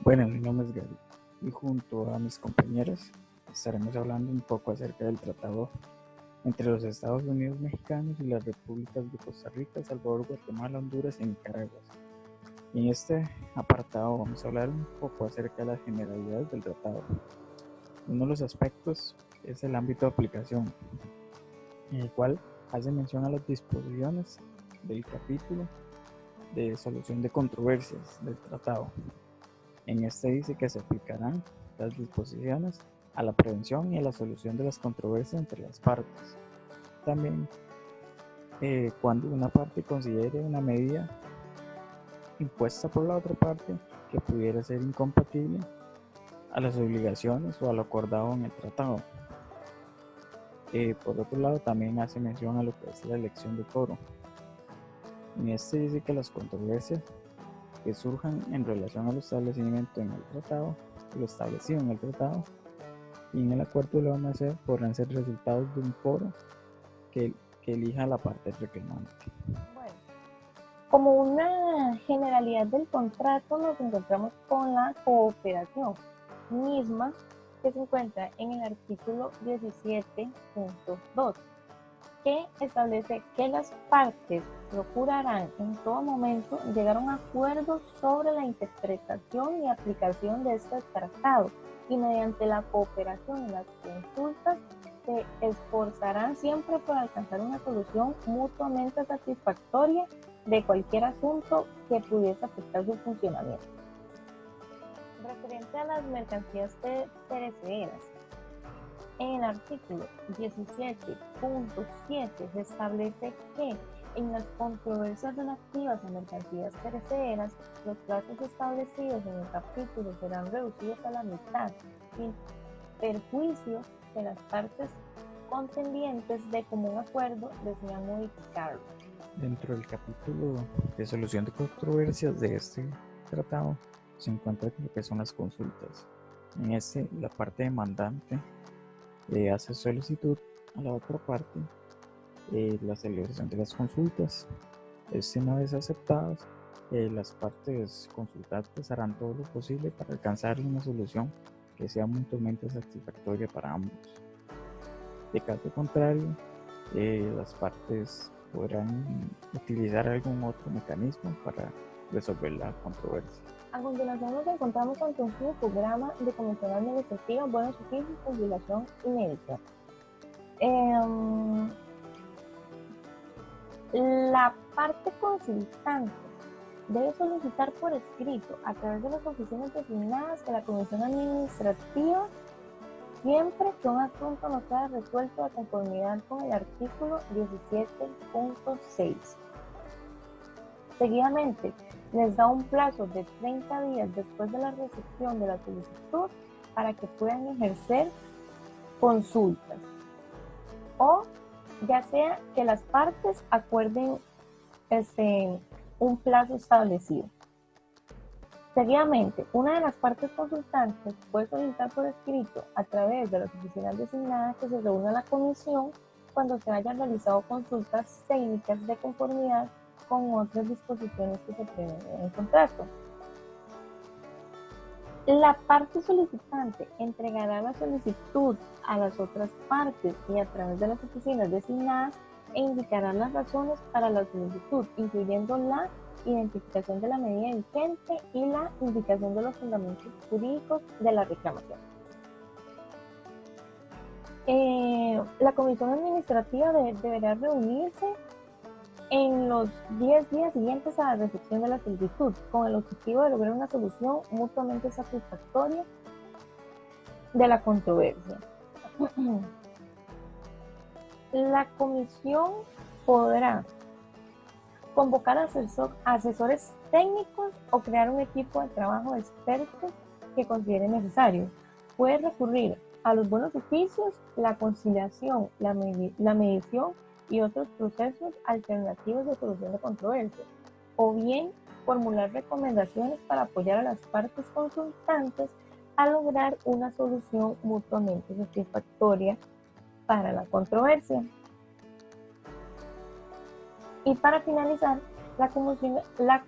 Bueno, mi nombre es Gary y junto a mis compañeros estaremos hablando un poco acerca del tratado entre los Estados Unidos mexicanos y las repúblicas de Costa Rica, Salvador, Guatemala, Honduras y Nicaragua. En este apartado vamos a hablar un poco acerca de las generalidades del tratado. Uno de los aspectos es el ámbito de aplicación, en el cual hace mención a las disposiciones del capítulo de solución de controversias del tratado. En este dice que se aplicarán las disposiciones a la prevención y a la solución de las controversias entre las partes. También cuando una parte considere una medida impuesta por la otra parte que pudiera ser incompatible a las obligaciones o a lo acordado en el tratado. Por otro lado, también hace mención a lo que es la elección de foro. En este dice que las controversias que surjan en relación al establecimiento en el tratado, lo establecido en el tratado y en el acuerdo de la OMC podrán ser resultados de un foro que elija la parte reclamante. Bueno, como una generalidad del contrato nos encontramos con la cooperación misma que se encuentra en el artículo 17.2, que establece que las partes procurarán en todo momento llegar a un acuerdo sobre la interpretación y aplicación de este tratado y mediante la cooperación en las consultas se esforzarán siempre por alcanzar una solución mutuamente satisfactoria de cualquier asunto que pudiese afectar su funcionamiento. Referente a las mercancías perecederas, en el artículo 17.7 se establece que en las controversias relativas a mercancías perecederas, los plazos establecidos en el capítulo serán reducidos a la mitad, sin perjuicio de las partes contendientes de común acuerdo desean modificarlo. Dentro del capítulo de solución de controversias de este tratado se encuentra lo que son las consultas. En este, la parte demandante le hace solicitud a la otra parte la celebración de las consultas. Una vez aceptadas, las partes consultantes harán todo lo posible para alcanzar una solución que sea mutuamente satisfactoria para ambos. De caso contrario, las partes podrán utilizar algún otro mecanismo para resolver la controversia. A continuación nos encontramos ante un programa de comisión administrativa, buenos oficios, conciliación y mediación. La parte consultante debe solicitar por escrito a través de las oficinas designadas de la comisión administrativa siempre que un asunto no sea resuelto de conformidad con el artículo 17.6. Seguidamente, les da un plazo de 30 días después de la recepción de la solicitud para que puedan ejercer consultas, o ya sea que las partes acuerden un plazo establecido. Seguidamente, una de las partes consultantes puede solicitar por escrito a través de las oficinas designadas que se reúna la comisión cuando se hayan realizado consultas técnicas de conformidad con otras disposiciones que se prevén en el contrato. La parte solicitante entregará la solicitud a las otras partes y a través de las oficinas designadas e indicará las razones para la solicitud, incluyendo la identificación de la medida vigente y la indicación de los fundamentos jurídicos de la reclamación. La comisión administrativa deberá reunirse en los 10 días siguientes a la recepción de la solicitud, con el objetivo de lograr una solución mutuamente satisfactoria de la controversia. La comisión podrá convocar asesores técnicos o crear un equipo de trabajo de expertos que considere necesario. Puede recurrir a los buenos oficios, la conciliación, la mediación y otros procesos alternativos de solución de controversias, o bien formular recomendaciones para apoyar a las partes consultantes a lograr una solución mutuamente satisfactoria para la controversia. Y para finalizar, La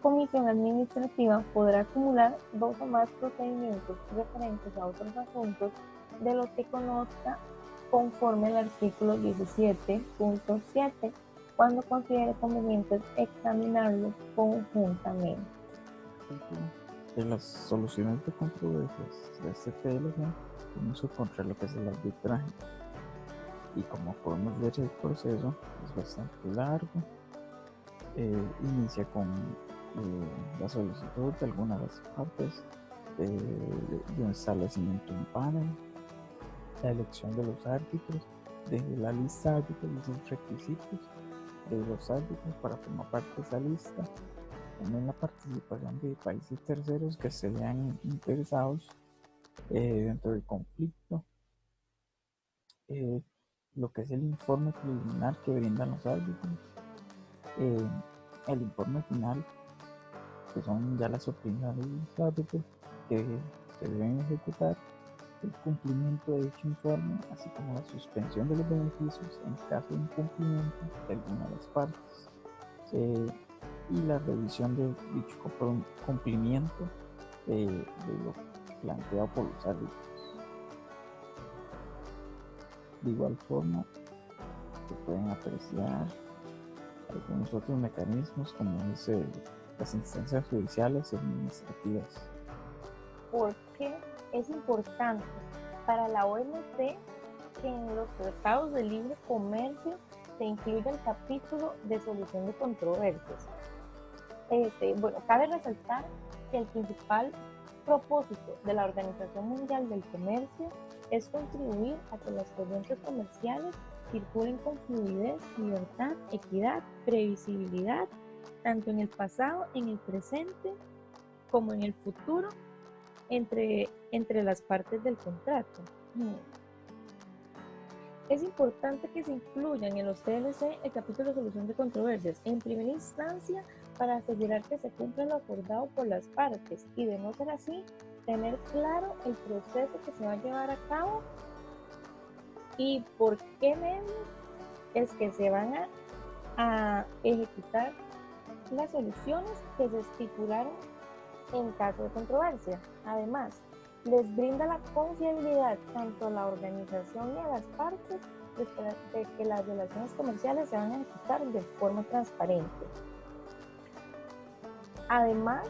comisión administrativa podrá acumular 2 o más procedimientos referentes a otros asuntos de los que conozca conforme al artículo 17.7, cuando considere conveniente examinarlos conjuntamente. En las soluciones de controversias de este TLC podemos encontrar lo que es el arbitraje, y como podemos ver, el proceso es bastante largo. Inicia con la solicitud de alguna de las partes de un establecimiento en panel, la elección de los árbitros, de la lista de árbitros y sus requisitos de los árbitros para formar parte de esa lista, también la participación de países terceros que se vean interesados dentro del conflicto, lo que es el informe preliminar que brindan los árbitros, el informe final, que son ya las opiniones de los árbitros que se deben ejecutar, el cumplimiento de dicho informe, así como la suspensión de los beneficios en caso de incumplimiento de alguna de las partes, y la revisión de dicho cumplimiento de lo planteado por los árbitros. De igual forma, se pueden apreciar algunos otros mecanismos, como es las instancias judiciales y administrativas. Porque es importante para la OMC que en los tratados de libre comercio se incluya el capítulo de solución de controversias. Cabe resaltar que el principal propósito de la Organización Mundial del Comercio es contribuir a que las corrientes comerciales circulen con fluidez, libertad, equidad, previsibilidad, tanto en el pasado, en el presente, como en el futuro, entre las partes del contrato. Es importante que se incluyan en los TLC el capítulo de solución de controversias, en primera instancia, para asegurar que se cumpla lo acordado por las partes, y de no ser así, tener claro el proceso que se va a llevar a cabo y por qué medios es que se van a ejecutar las soluciones que se estipularon en caso de controversia. Además, les brinda la confiabilidad tanto a la organización y a las partes de que las relaciones comerciales se van a ejecutar de forma transparente. Además,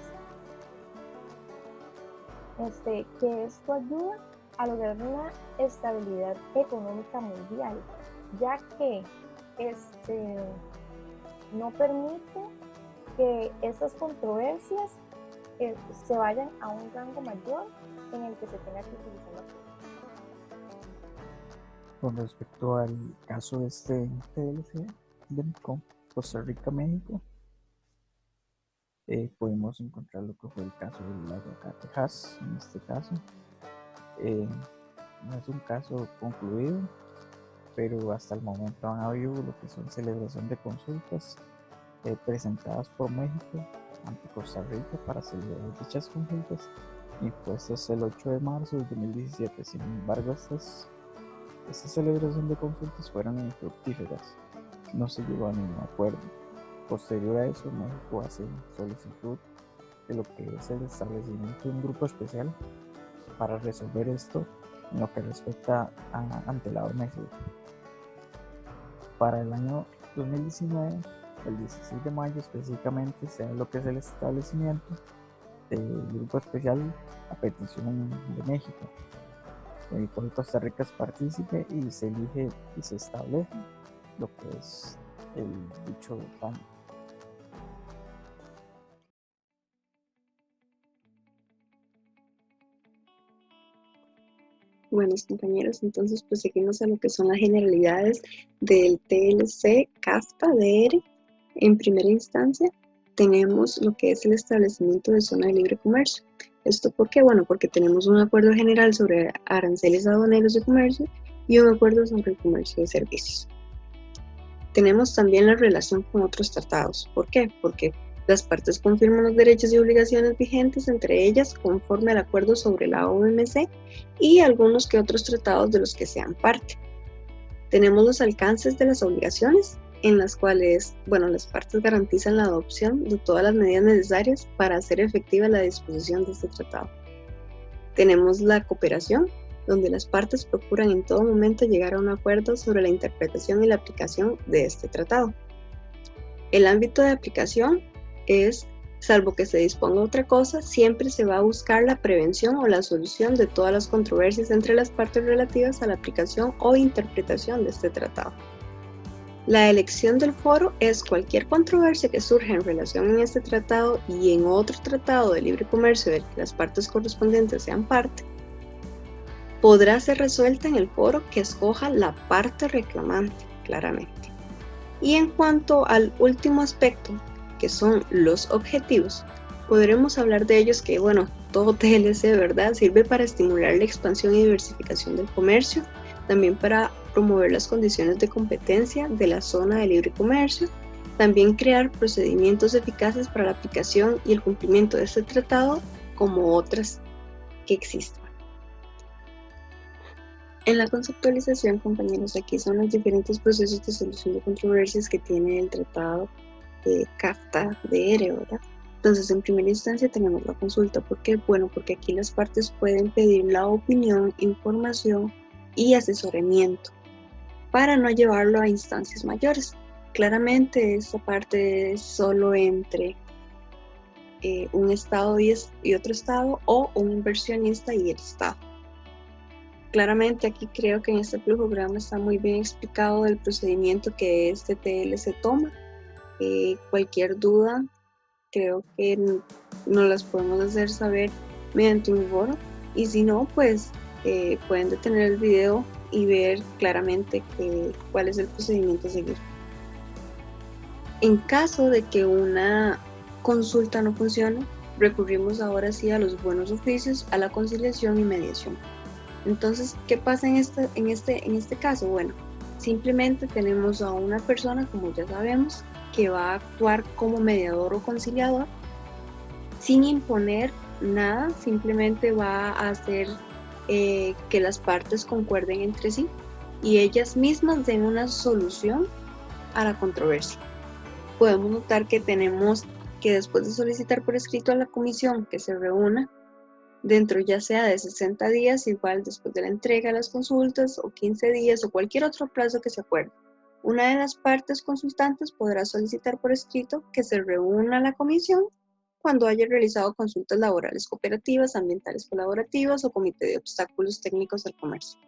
que esto ayuda a lograr una estabilidad económica mundial, ya que no permite que estas controversias se vayan a un rango mayor en el que se tenga que utilizar la fuerza. Con respecto al caso de este TLC de Costa Rica-México, podemos encontrar lo que fue el caso del aguacate Hass. En este caso no es un caso concluido, pero hasta el momento han habido lo que son celebración de consultas presentadas por México ante Costa Rica para celebrar dichas consultas, impuestas el 8 de marzo de 2017. Sin embargo, estas celebración de consultas fueron infructíferas, no se llegó a ningún acuerdo. Posterior a eso, México hace solicitud de lo que es el establecimiento de un grupo especial para resolver esto en lo que respecta ante la OMC. Para el año 2019, el 16 de mayo específicamente, se da lo que es el establecimiento del grupo especial a petición de México, en el cual Costa Rica es partícipe, y se elige y se establece lo que es el dicho panel. Buenos compañeros, entonces pues seguimos a lo que son las generalidades del TLC CASPA-DR. En primera instancia tenemos lo que es el establecimiento de zona de libre comercio. ¿Esto por qué? Bueno, porque tenemos un acuerdo general sobre aranceles aduaneros de comercio y un acuerdo sobre el comercio de servicios. Tenemos también la relación con otros tratados. ¿Por qué? Porque las partes confirman los derechos y obligaciones vigentes, entre ellas conforme al acuerdo sobre la OMC y algunos que otros tratados de los que sean parte. Tenemos los alcances de las obligaciones, en las cuales, bueno, las partes garantizan la adopción de todas las medidas necesarias para hacer efectiva la disposición de este tratado. Tenemos la cooperación, donde las partes procuran en todo momento llegar a un acuerdo sobre la interpretación y la aplicación de este tratado. El ámbito de aplicación es, salvo que se disponga otra cosa, siempre se va a buscar la prevención o la solución de todas las controversias entre las partes relativas a la aplicación o interpretación de este tratado. La elección del foro es cualquier controversia que surja en relación en este tratado y en otro tratado de libre comercio del que las partes correspondientes sean parte, podrá ser resuelta en el foro que escoja la parte reclamante, claramente. Y en cuanto al último aspecto, que son los objetivos, podremos hablar de ellos que, bueno, todo TLC, ¿verdad?, sirve para estimular la expansión y diversificación del comercio, también para promover las condiciones de competencia de la zona de libre comercio, también crear procedimientos eficaces para la aplicación y el cumplimiento de este tratado, como otras que existan. En la conceptualización, compañeros, aquí son los diferentes procesos de solución de controversias que tiene el tratado de CAFTA-DR, ¿verdad? Entonces, en primera instancia tenemos la consulta. ¿Por qué? Bueno, porque aquí las partes pueden pedir la opinión, información y asesoramiento para no llevarlo a instancias mayores. Claramente, esta parte es solo entre un Estado y otro Estado, o un inversionista y el Estado. Claramente aquí creo que en este flujograma está muy bien explicado el procedimiento que este TLC toma. Cualquier duda creo que nos las podemos hacer saber mediante un foro, y si no, pues pueden detener el video y ver claramente cuál es el procedimiento a seguir. En caso de que una consulta no funcione, recurrimos ahora sí a los buenos oficios, a la conciliación y mediación. Entonces, ¿qué pasa en este caso? Bueno, simplemente tenemos a una persona, como ya sabemos, que va a actuar como mediador o conciliador sin imponer nada, simplemente va a hacer que las partes concuerden entre sí y ellas mismas den una solución a la controversia. Podemos notar que tenemos que, después de solicitar por escrito a la comisión que se reúna dentro ya sea de 60 días, igual después de la entrega de las consultas, o 15 días, o cualquier otro plazo que se acuerde, una de las partes consultantes podrá solicitar por escrito que se reúna la comisión cuando haya realizado consultas laborales cooperativas, ambientales colaborativas o comité de obstáculos técnicos al comercio,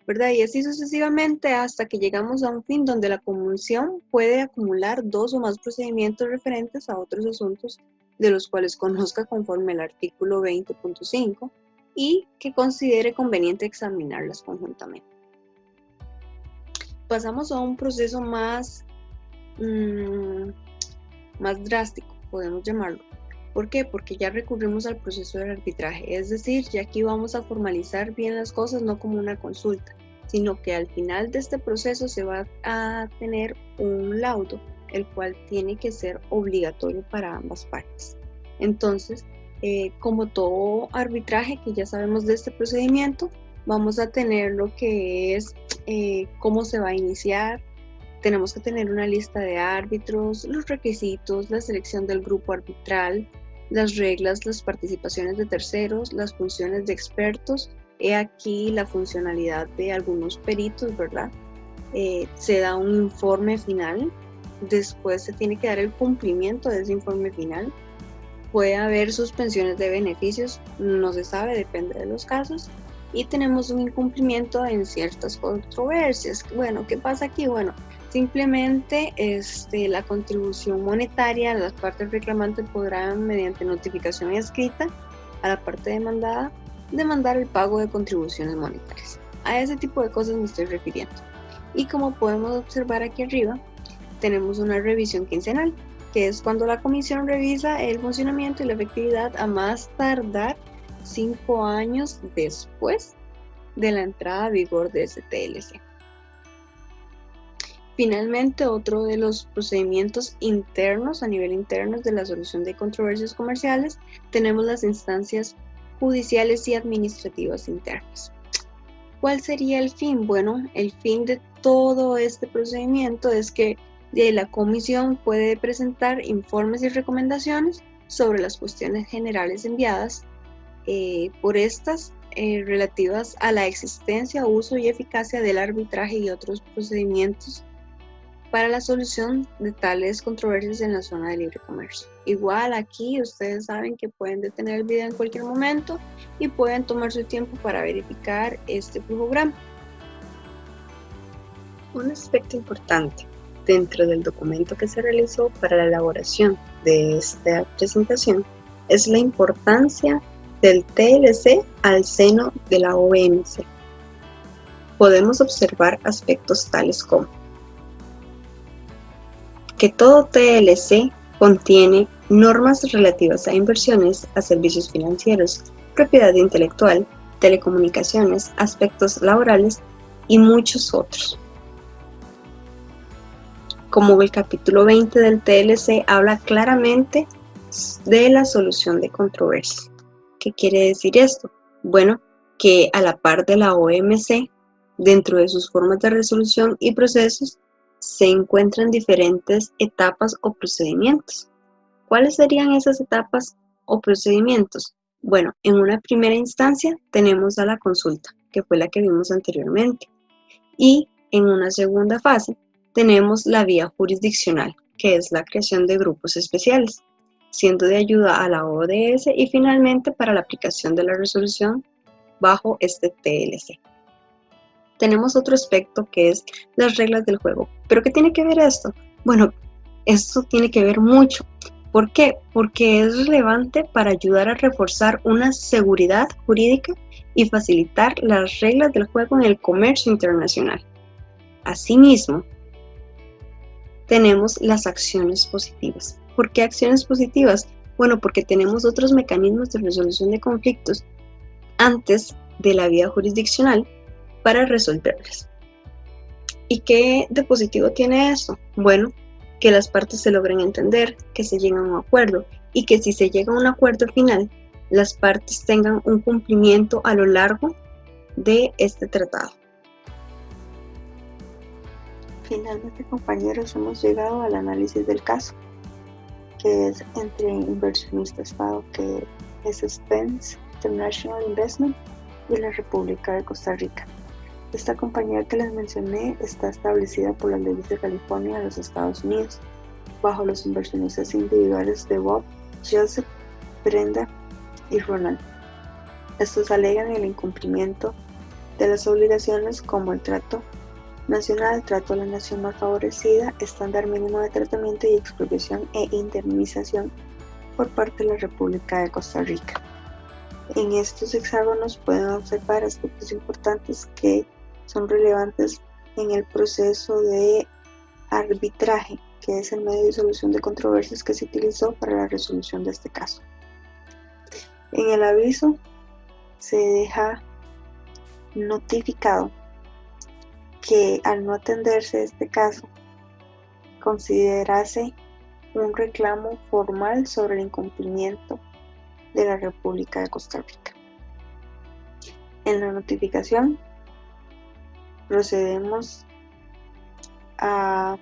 ¿verdad? Y así sucesivamente hasta que llegamos a un fin donde la comisión puede acumular 2 o más procedimientos referentes a otros asuntos de los cuales conozca conforme al artículo 20.5 y que considere conveniente examinarlas conjuntamente. Pasamos a un proceso más drástico, podemos llamarlo. ¿Por qué? Porque ya recurrimos al proceso del arbitraje, es decir, ya aquí vamos a formalizar bien las cosas, no como una consulta, sino que al final de este proceso se va a tener un laudo, el cual tiene que ser obligatorio para ambas partes. Entonces, como todo arbitraje que ya sabemos de este procedimiento, vamos a tener lo que es cómo se va a iniciar. Tenemos que tener una lista de árbitros, los requisitos, la selección del grupo arbitral, las reglas, las participaciones de terceros, las funciones de expertos. He aquí la funcionalidad de algunos peritos, ¿verdad? Se da un informe final, después se tiene que dar el cumplimiento de ese informe final. Puede haber suspensiones de beneficios, no se sabe, depende de los casos. Y tenemos un incumplimiento en ciertas controversias. Bueno, ¿qué pasa aquí? Bueno, simplemente la contribución monetaria, las partes reclamantes podrán, mediante notificación escrita a la parte demandada, demandar el pago de contribuciones monetarias. A ese tipo de cosas me estoy refiriendo. Y como podemos observar aquí arriba, tenemos una revisión quincenal, que es cuando la comisión revisa el funcionamiento y la efectividad a más tardar 5 años después de la entrada a vigor de ese TLC. Finalmente, otro de los procedimientos internos, a nivel interno de la solución de controversias comerciales, tenemos las instancias judiciales y administrativas internas. ¿Cuál sería el fin? Bueno, el fin de todo este procedimiento es que De ahí la comisión puede presentar informes y recomendaciones sobre las cuestiones generales enviadas por estas relativas a la existencia, uso y eficacia del arbitraje y otros procedimientos para la solución de tales controversias en la zona de libre comercio. Igual aquí ustedes saben que pueden detener el video en cualquier momento y pueden tomar su tiempo para verificar este flujograma. Un aspecto importante dentro del documento que se realizó para la elaboración de esta presentación es la importancia del TLC al seno de la OMC. Podemos observar aspectos tales como que todo TLC contiene normas relativas a inversiones, a servicios financieros, propiedad intelectual, telecomunicaciones, aspectos laborales y muchos otros. Como el capítulo 20 del TLC habla claramente de la solución de controversias. ¿Qué quiere decir esto? Bueno, que a la par de la OMC, dentro de sus formas de resolución y procesos, se encuentran diferentes etapas o procedimientos. ¿Cuáles serían esas etapas o procedimientos? Bueno, en una primera instancia tenemos a la consulta, que fue la que vimos anteriormente. Y en una segunda fase tenemos la vía jurisdiccional, que es la creación de grupos especiales, siendo de ayuda a la ODS y finalmente para la aplicación de la resolución bajo este TLC. Tenemos otro aspecto que es las reglas del juego. ¿Pero qué tiene que ver esto? Bueno, esto tiene que ver mucho. ¿Por qué? Porque es relevante para ayudar a reforzar una seguridad jurídica y facilitar las reglas del juego en el comercio internacional. Asimismo, tenemos las acciones positivas. ¿Por qué acciones positivas? Bueno, porque tenemos otros mecanismos de resolución de conflictos antes de la vía jurisdiccional para resolverlas. ¿Y qué de positivo tiene esto? Bueno, que las partes se logren entender, que se llegue a un acuerdo y que si se llega a un acuerdo final, las partes tengan un cumplimiento a lo largo de este tratado. Finalmente, compañeros, hemos llegado al análisis del caso, que es entre inversionista-estado, que es Spence International Investment y la República de Costa Rica. Esta compañía que les mencioné está establecida por las leyes de California de los Estados Unidos, bajo los inversionistas individuales de Bob, Joseph, Brenda y Ronald. Estos alegan el incumplimiento de las obligaciones como el trato nacional, trato a la nación más favorecida, estándar mínimo de tratamiento y expropiación e indemnización por parte de la República de Costa Rica. En estos hexágonos pueden observar aspectos importantes que son relevantes en el proceso de arbitraje, que es el medio de solución de controversias que se utilizó para la resolución de este caso. En el aviso se deja notificado que al no atenderse este caso, considerase un reclamo formal sobre el incumplimiento de la República de Costa Rica. En la notificación procedemos a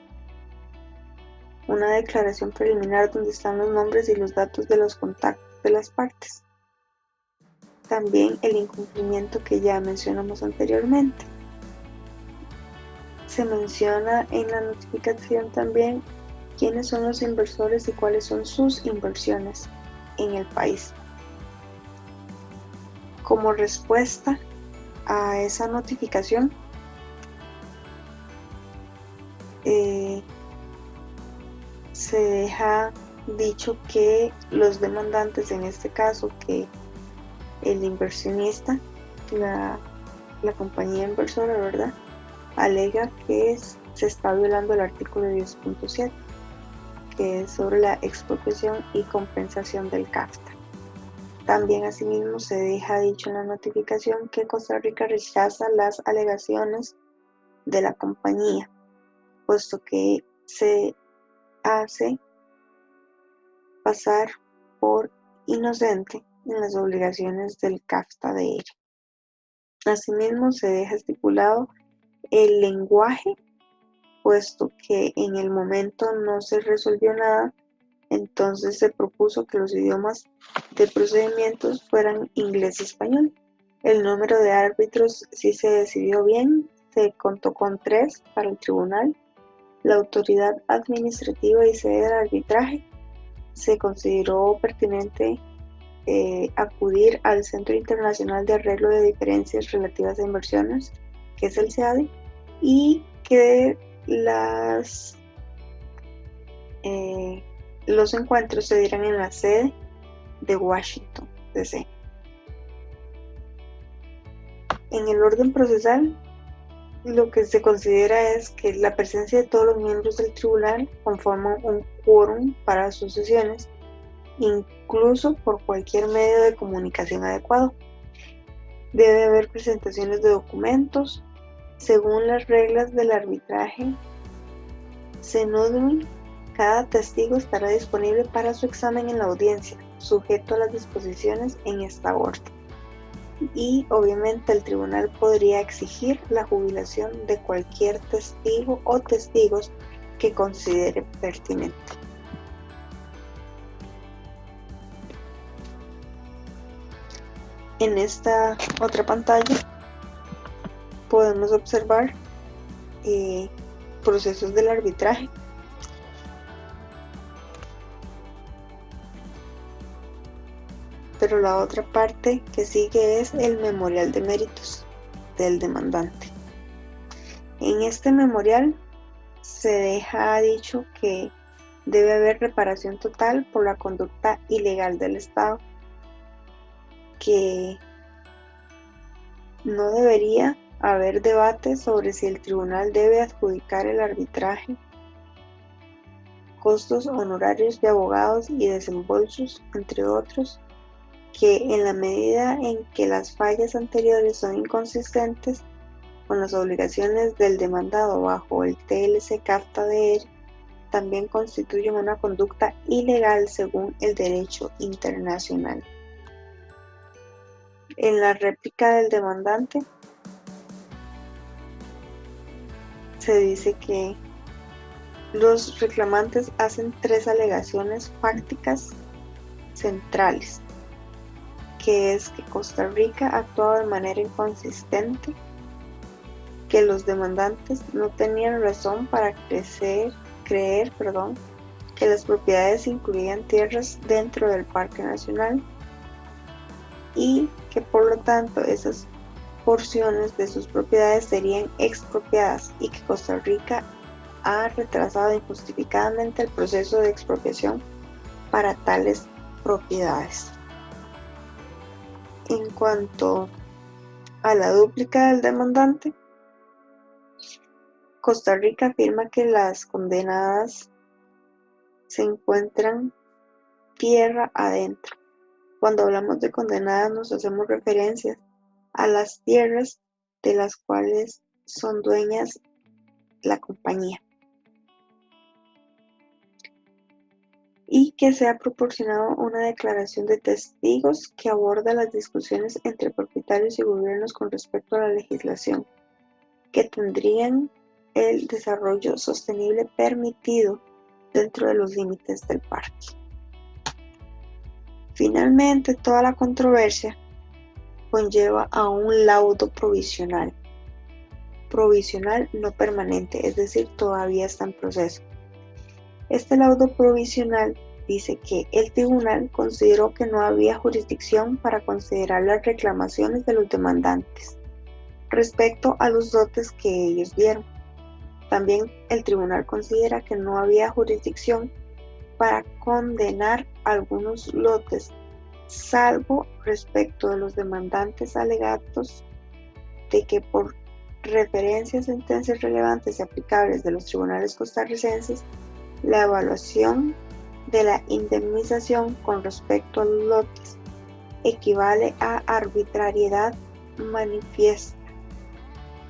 una declaración preliminar donde están los nombres y los datos de los contactos de las partes. También el incumplimiento que ya mencionamos anteriormente. Se menciona en la notificación también quiénes son los inversores y cuáles son sus inversiones en el país. Como respuesta a esa notificación, se deja dicho que los demandantes, en este caso que el inversionista, la compañía inversora, ¿verdad?, alega que se está violando el artículo 10.7, que es sobre la expropiación y compensación del CAFTA. También asimismo se deja dicho en la notificación que Costa Rica rechaza las alegaciones de la compañía, puesto que se hace pasar por inocente en las obligaciones del CAFTA de ella. Asimismo se deja estipulado el lenguaje puesto que en el momento no se resolvió nada, entonces se propuso que los idiomas de procedimientos fueran inglés y español. El número de árbitros sí se decidió bien, se contó con 3 para el tribunal. La autoridad administrativa y sede del arbitraje se consideró pertinente acudir al Centro Internacional de Arreglo de Diferencias Relativas a Inversiones, que es el CEADI, y que los encuentros se dieran en la sede de Washington, D.C. En el orden procesal, lo que se considera es que la presencia de todos los miembros del tribunal conforman un quórum para sus sesiones, incluso por cualquier medio de comunicación adecuado. Debe haber presentaciones de documentos. Según las reglas del arbitraje CENUDRI, cada testigo estará disponible para su examen en la audiencia, sujeto a las disposiciones en esta orden. Y obviamente el tribunal podría exigir la jubilación de cualquier testigo o testigos que considere pertinente. En esta otra pantalla podemos observar procesos del arbitraje. Pero la otra parte que sigue es el memorial de méritos del demandante. En este memorial se deja dicho que debe haber reparación total por la conducta ilegal del Estado, que no debería haber debate sobre si el tribunal debe adjudicar el arbitraje, costos honorarios de abogados y desembolsos, entre otros, que en la medida en que las fallas anteriores son inconsistentes con las obligaciones del demandado bajo el TLC-CAFTA-DR, también constituyen una conducta ilegal según el derecho internacional. En la réplica del demandante se dice que los reclamantes hacen 3 alegaciones fácticas centrales, que es que Costa Rica ha actuado de manera inconsistente, que los demandantes no tenían razón para creer que las propiedades incluían tierras dentro del Parque Nacional y que por lo tanto esas porciones de sus propiedades serían expropiadas y que Costa Rica ha retrasado injustificadamente el proceso de expropiación para tales propiedades. En cuanto a la dúplica del demandante, Costa Rica afirma que las condenadas se encuentran tierra adentro. Cuando hablamos de condenadas nos hacemos referencia a las tierras de las cuales son dueñas la compañía, y que se ha proporcionado una declaración de testigos que aborda las discusiones entre propietarios y gobiernos con respecto a la legislación que tendrían el desarrollo sostenible permitido dentro de los límites del parque. Finalmente, toda la controversia conlleva a un laudo provisional no permanente, es decir, todavía está en proceso. Este laudo provisional dice que el tribunal consideró que no había jurisdicción para considerar las reclamaciones de los demandantes respecto a los dotes que ellos dieron. También el tribunal considera que no había jurisdicción para condenar algunos lotes, salvo respecto de los demandantes alegatos de que por referencia a sentencias relevantes y aplicables de los tribunales costarricenses, la evaluación de la indemnización con respecto a los lotes equivale a arbitrariedad manifiesta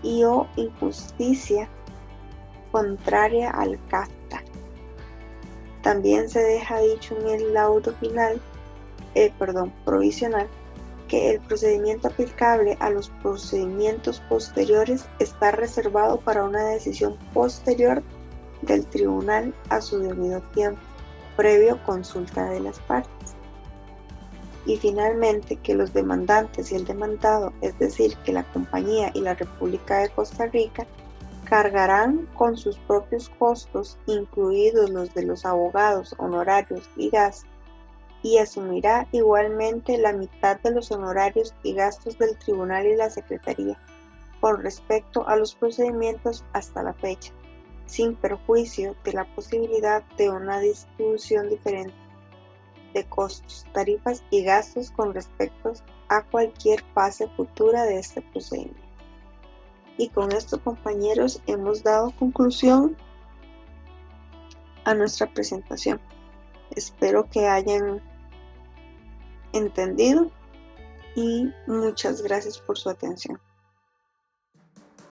y o injusticia contraria al CAFTA. También se deja dicho en el laudo provisional que el procedimiento aplicable a los procedimientos posteriores está reservado para una decisión posterior del tribunal a su debido tiempo, previo consulta de las partes. Y finalmente, que los demandantes y el demandado, es decir, que la compañía y la República de Costa Rica, cargarán con sus propios costos, incluidos los de los abogados, honorarios y gastos, y asumirá igualmente la mitad de los honorarios y gastos del tribunal y la Secretaría con respecto a los procedimientos hasta la fecha, sin perjuicio de la posibilidad de una distribución diferente de costos, tarifas y gastos con respecto a cualquier fase futura de este procedimiento. Y con esto, compañeros, hemos dado conclusión a nuestra presentación. Espero que hayan entendido y muchas gracias por su atención.